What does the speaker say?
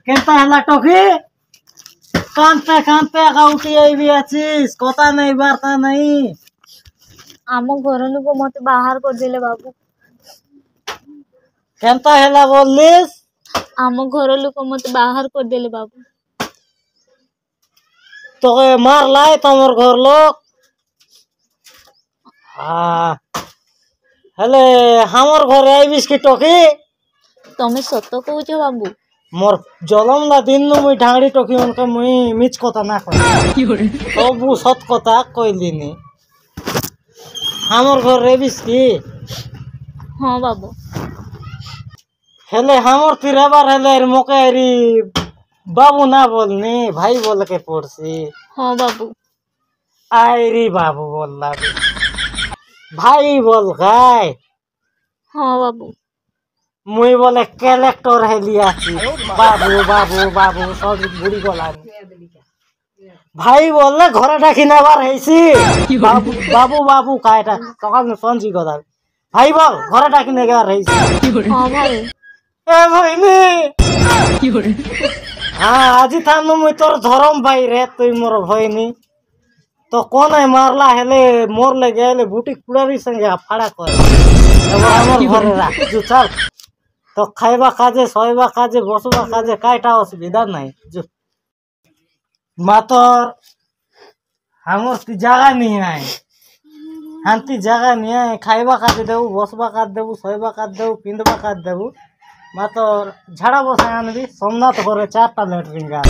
কেনতা হেলা টকি কানতে কানতে গাউটি আইবি আছিস কথা নাই বার্তা নাই। आम घर लोक मत बाहर कर देले बाबू। কেনতা হেলা বললিস? आम घर लोक मत बाहर कर देले बाबू। তোকে মারলাই তোমার ঘর লোক? হেলে আমার ঘরে আইবিস কি টকি? तमे सत कहूच बाबू? मोर जलम ना दिन मुई ढांगड़ी टोकी उनके मुई मिच कथा ना कही सबू सत कथा कहलिनी। हमर घर रेबिस की? हाँ बाबू। हेले हमर तिरबार हेले मोके री बाबू ना बोलनी भाई बोल के पड़सी। हाँ बाबू। आईरी बाबू बोलला भाई बोल गाय। हाँ बाबू। मुई बोले कलेक्टर हेलिया बाबू बाबू बाबू सब बुढ़ी गला भाई बोलले घरे डाकी नेबार हेसी बाबू बाबू बाबू कायटा सकाल में संजी गदा भाई बोल घरे डाकी नेबार हेसी। हाँ भाई। ए भइनी हाँ আজি थानु मुई तोर धरम भाई रे तुई मोर भइनी तो कोन है मारला हेले मोर ले गेले बुटी कुड़ारी संगे फाड़ा कर एबार हमर घरे राख जो चल तो खाइबा काजे सोइबा काजे बसबा काजे कायटा असुविधा नहीं जो मातर हमर ती जगह नहीं है हांती जगह नहीं है खाइबा काजे देबू बसबा काज देबू सोइबा काज देबू पिंदबा काज देबू मातर झाड़ा बसा आनबी सोमनाथ घरे 4टा लेटरिन गा